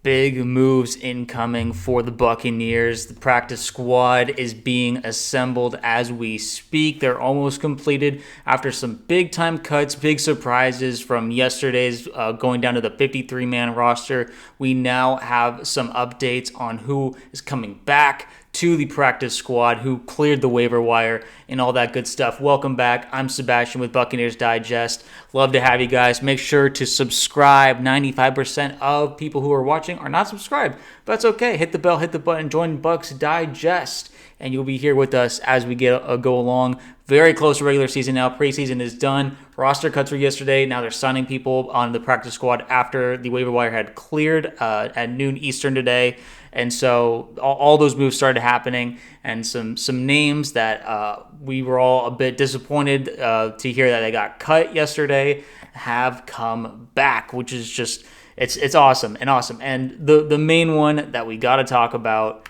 Big moves incoming for the Buccaneers. The practice squad is being assembled as we speak. They're almost completed after some big-time cuts, big surprises from yesterday's going down to the 53-man roster. We now have some updates on who is coming back to the practice squad, who cleared the waiver wire, and all that good stuff. Welcome back. I'm Sebastian with Buccaneers Digest. Love to have you guys. Make sure to subscribe. 95% of people who are watching are not subscribed, but that's okay. Hit the bell, hit the button, join Bucs Digest, and you'll be here with us as we go along. Very close to regular season now. Preseason is done. Roster cuts were yesterday. Now they're signing people on the practice squad after the waiver wire had cleared at noon Eastern today. And so all those moves started happening, and some names that we were all a bit disappointed to hear that they got cut yesterday have come back, which is just it's awesome. And the main one that we got to talk about,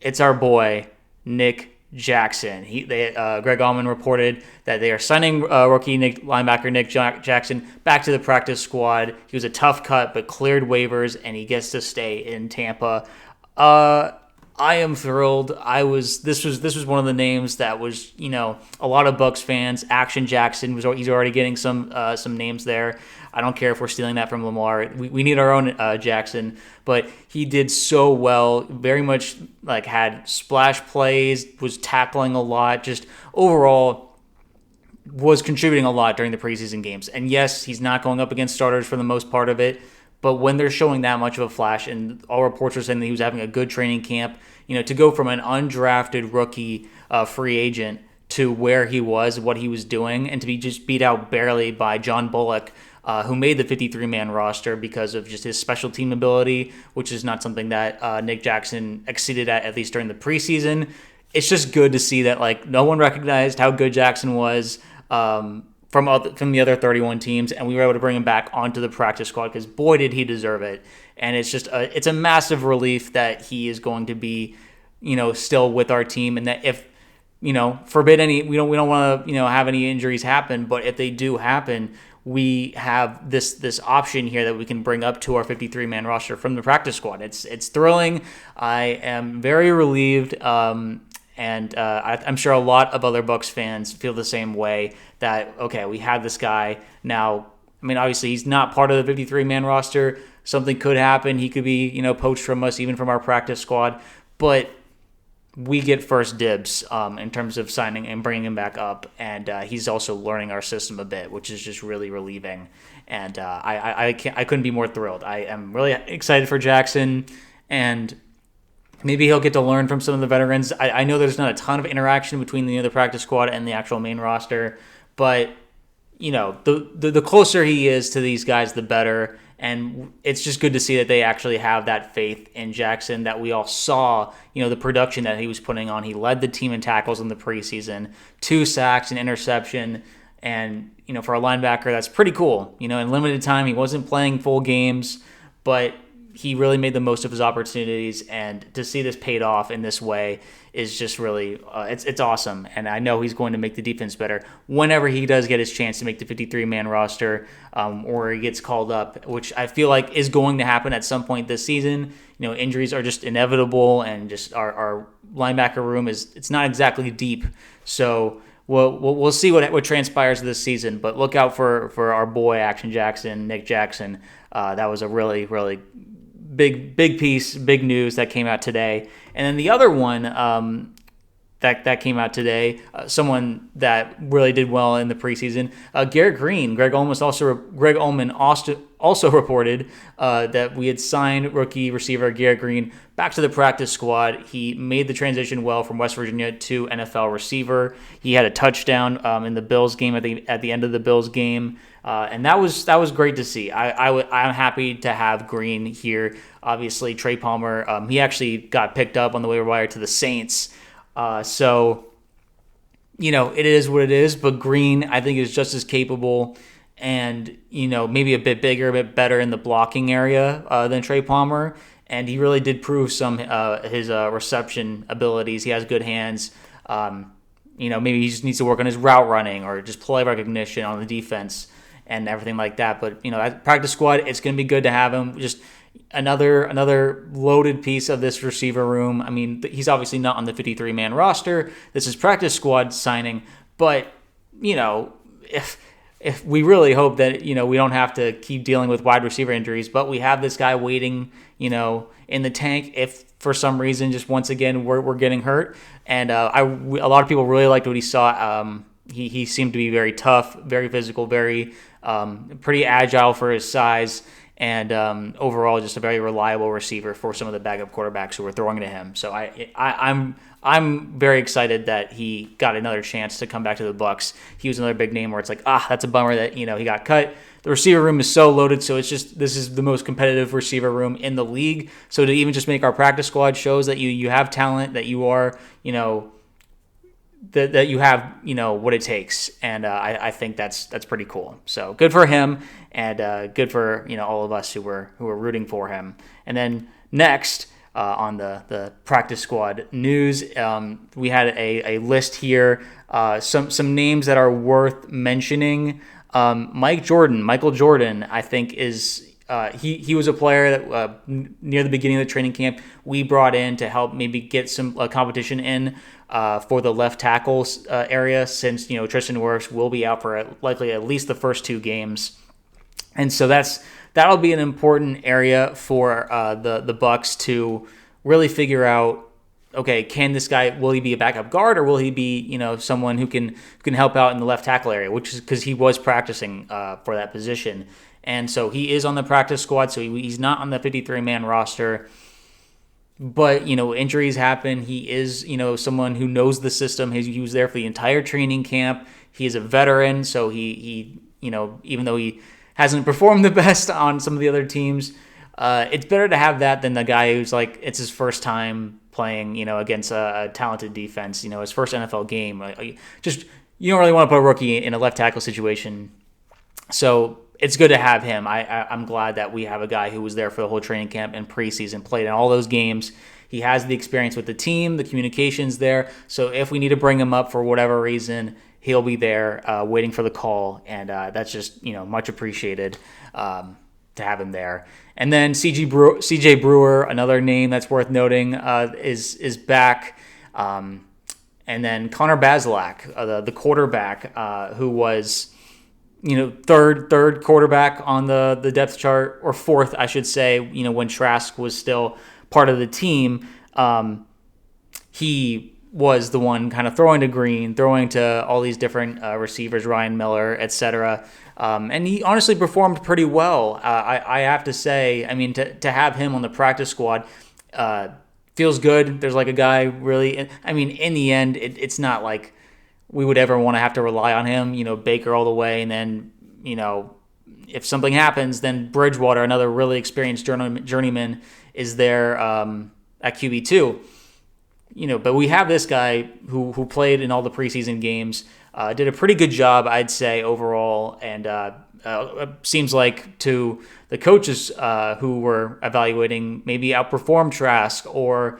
it's our boy Nick Jackson. Greg Allman reported that they are signing rookie linebacker Nick Jackson back to the practice squad. He was a tough cut, but cleared waivers, and he gets to stay in Tampa. I am thrilled. This was one of the names that was, a lot of Bucs fans. Action Jackson he's already getting some names there. I don't care if we're stealing that from Lamar. We need our own Jackson, but he did so well. Very much had splash plays, was tackling a lot, just overall was contributing a lot during the preseason games. And yes, he's not going up against starters for the most part of it. But when they're showing that much of a flash, and all reports are saying that he was having a good training camp, to go from an undrafted rookie free agent to where he was, what he was doing, and to be just beat out barely by John Bullock, who made the 53-man roster because of just his special team ability, which is not something that Nick Jackson exceeded at least during the preseason. It's just good to see that no one recognized how good Jackson was. From the other 31 teams, and we were able to bring him back onto the practice squad because boy did he deserve it. And it's just it's a massive relief that he is going to be, still with our team, and that if forbid any we don't want to have any injuries happen, but if they do happen, we have this option here that we can bring up to our 53-man roster from the practice squad. It's thrilling. I am very relieved. And I'm sure a lot of other Bucs fans feel the same way, that, okay, we have this guy now. I mean, obviously, he's not part of the 53-man roster. Something could happen. He could be, poached from us, even from our practice squad. But we get first dibs in terms of signing and bringing him back up. And he's also learning our system a bit, which is just really relieving. And I couldn't be more thrilled. I am really excited for Jackson, and maybe he'll get to learn from some of the veterans. I know there's not a ton of interaction between the practice squad and the actual main roster, but the closer he is to these guys, the better. And it's just good to see that they actually have that faith in Jackson that we all saw. The production that he was putting on. He led the team in tackles in the preseason, 2 sacks, an interception, and for a linebacker, that's pretty cool. In limited time, he wasn't playing full games, but he really made the most of his opportunities, and to see this paid off in this way is just really, it's awesome. And I know he's going to make the defense better whenever he does get his chance to make the 53-man roster, or he gets called up, which I feel like is going to happen at some point this season. Injuries are just inevitable, and just our linebacker room it's not exactly deep. So we'll see what transpires this season, but look out for our boy Action Jackson, Nick Jackson. That was a really, really big piece, big news that came out today. And then the other one that came out today, someone that really did well in the preseason, Garrett Green. Greg Allman also reported that we had signed rookie receiver Garrett Green back to the practice squad. He made the transition well from West Virginia to NFL receiver. He had a touchdown in the Bills game at the end of the Bills game. And that was great to see. I'm happy to have Greene here. Obviously, Trey Palmer, he actually got picked up on the waiver wire to the Saints. So, it is what it is. But Greene, I think, is just as capable and, maybe a bit bigger, a bit better in the blocking area than Trey Palmer. And he really did prove some his reception abilities. He has good hands. Maybe he just needs to work on his route running or just play recognition on the defense and everything like that. But, at practice squad, it's going to be good to have him. Just, another loaded piece of this receiver room. I mean, he's obviously not on the 53-man roster. This is practice squad signing, but if we really hope that we don't have to keep dealing with wide receiver injuries, but we have this guy waiting, in the tank if for some reason just once again we're getting hurt. And a lot of people really liked what he saw. He seemed to be very tough, very physical, very pretty agile for his size, and overall just a very reliable receiver for some of the backup quarterbacks who were throwing to him. So I'm very excited that he got another chance to come back to the Bucs. He was another big name where it's like, that's a bummer that he got cut. The receiver room is so loaded, so this is the most competitive receiver room in the league. So to even just make our practice squad shows that you have talent, that you are that you have what it takes, and I think that's pretty cool. So good for him, and good for all of us who were rooting for him. And then next on the practice squad news, we had a list here, some names that are worth mentioning. Michael Jordan, I think is he was a player that near the beginning of the training camp we brought in to help maybe get some competition in for the left tackle area, since Tristan Wirfs will be out for likely at least the first 2 games, and so that'll be an important area for the Bucs to really figure out. Okay, can this guy, will he be a backup guard, or will he be someone who can help out in the left tackle area? Which is because he was practicing for that position. And so he is on the practice squad, so he's not on the 53-man roster. But, injuries happen. He is, someone who knows the system. He was there for the entire training camp. He is a veteran, so he even though he hasn't performed the best on some of the other teams, it's better to have that than the guy who's like, it's his first time playing, against a talented defense, his first NFL game. You don't really want to put a rookie in a left tackle situation. So it's good to have him. I'm glad that we have a guy who was there for the whole training camp and preseason, played in all those games. He has the experience with the team, the communication's there. So if we need to bring him up for whatever reason, he'll be there waiting for the call. And that's just, much appreciated to have him there. And then CJ Brewer, another name that's worth noting, is back. And then Connor Bazelak, the quarterback, who was third quarterback on the depth chart, or fourth, I should say, when Trask was still part of the team. He was the one kind of throwing to Greene, throwing to all these different receivers, Ryan Miller, etc. And he honestly performed pretty well. I have to say, to have him on the practice squad feels good. There's like a guy really, in the end, it's not like we would ever want to have to rely on him, Baker all the way. And then, if something happens, then Bridgewater, another really experienced journeyman, is there at QB2. But we have this guy who played in all the preseason games, did a pretty good job, I'd say, overall. And seems like to the coaches who were evaluating, maybe outperformed Trask, or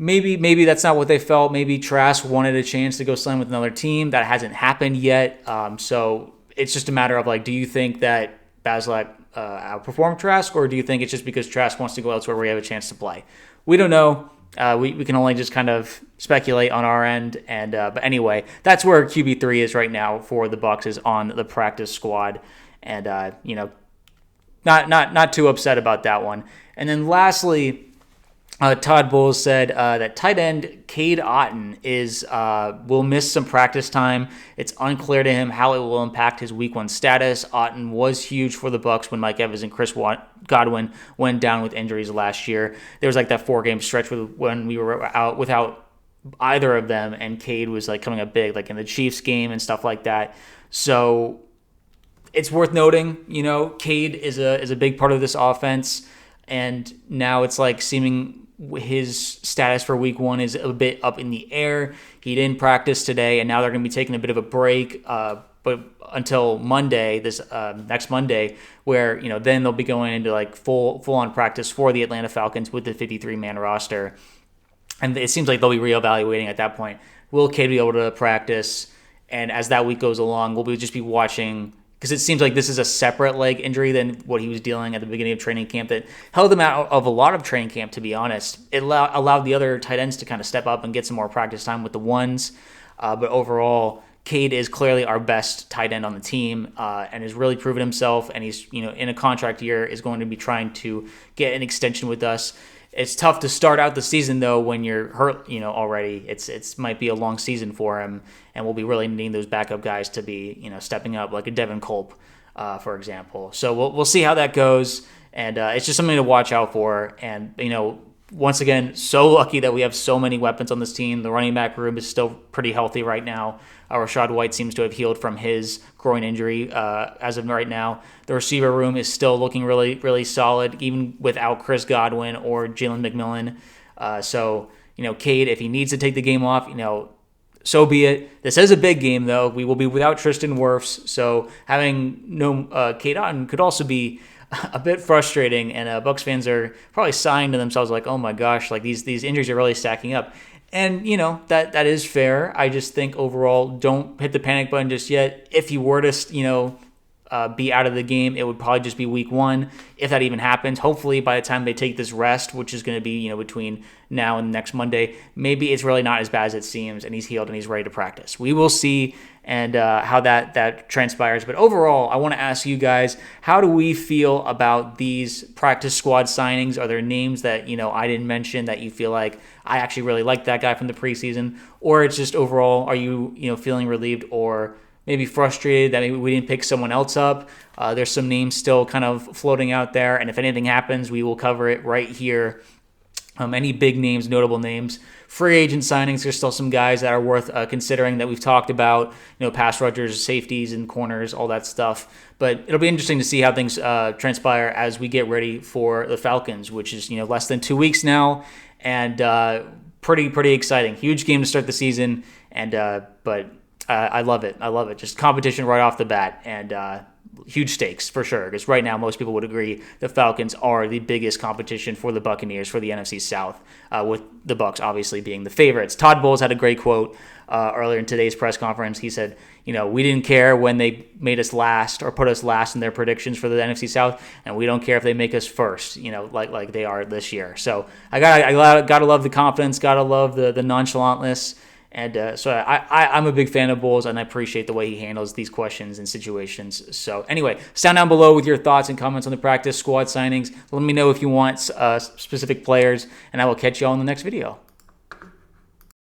Maybe that's not what they felt. Maybe Trask wanted a chance to go sign with another team. That hasn't happened yet. So it's just a matter of do you think that Bazelak outperformed Trask, or do you think it's just because Trask wants to go elsewhere where we have a chance to play? We don't know. We can only just kind of speculate on our end. And but anyway, that's where QB3 is right now for the Bucs, is on the practice squad. And not too upset about that one. And then lastly, Todd Bowles said that tight end Cade Otton will miss some practice time. It's unclear to him how it will impact his week 1 status. Otton was huge for the Bucs when Mike Evans and Chris Godwin went down with injuries last year. There was that 4-game stretch when we were out without either of them, and Cade was coming up big, in the Chiefs game and stuff like that. So it's worth noting, Cade is a big part of this offense, and now it's seeming his status for week 1 is a bit up in the air. He didn't practice today, and now they're going to be taking a bit of a break, but until Monday, this next Monday, where then they'll be going into full on practice for the Atlanta Falcons with the 53-man roster, and it seems like they'll be reevaluating at that point. Will Cade be able to practice? And as that week goes along, we'll just be watching because it seems like this is a separate leg injury than what he was dealing at the beginning of training camp that held him out of a lot of training camp, to be honest. It allowed the other tight ends to kind of step up and get some more practice time with the ones. But overall, Cade is clearly our best tight end on the team and has really proven himself. And he's, in a contract year, is going to be trying to get an extension with us. It's tough to start out the season, though, when you're hurt, already. It's might be a long season for him, and we'll be really needing those backup guys to be, stepping up, like a Devin Culp, for example. So we'll see how that goes, and it's just something to watch out for. And, once again, so lucky that we have so many weapons on this team. The running back room is still pretty healthy right now. Rashad White seems to have healed from his groin injury as of right now. The receiver room is still looking really, really solid, even without Chris Godwin or Jalen McMillan. So, Cade, if he needs to take the game off, so be it. This is a big game, though. We will be without Tristan Wirfs, so having no Cade Otton could also be a bit frustrating, and Bucs fans are probably sighing to themselves like, oh my gosh, like these injuries are really stacking up. And, that is fair. I just think overall, don't hit the panic button just yet. If you were to, be out of the game, it would probably just be week 1, if that even happens. Hopefully, by the time they take this rest, which is going to be, between now and next Monday, maybe it's really not as bad as it seems, and he's healed and he's ready to practice. We will see and how that transpires. But overall, I want to ask you guys, how do we feel about these practice squad signings? Are there names that, I didn't mention that you feel like I actually really like that guy from the preseason? Or it's just overall, are you, feeling relieved or maybe frustrated that maybe we didn't pick someone else up? There's some names still kind of floating out there, and if anything happens, we will cover it right here. Any big names, notable names, free agent signings. There's still some guys that are worth considering that we've talked about, pass rushers, safeties, and corners, all that stuff. But it'll be interesting to see how things transpire as we get ready for the Falcons, which is less than 2 weeks now, and pretty exciting. Huge game to start the season, and but I love it. I love it. Just competition right off the bat, and huge stakes for sure, because right now most people would agree the Falcons are the biggest competition for the Buccaneers for the NFC South, with the Bucs obviously being the favorites. Todd Bowles had a great quote earlier in today's press conference. He said, we didn't care when they made us last or put us last in their predictions for the NFC South, and we don't care if they make us first, like they are this year. So I gotta love the confidence, gotta love the nonchalantness. And so I'm a big fan of Bowles, and I appreciate the way he handles these questions and situations. So anyway, sound down below with your thoughts and comments on the practice squad signings. Let me know if you want specific players, and I will catch you all in the next video.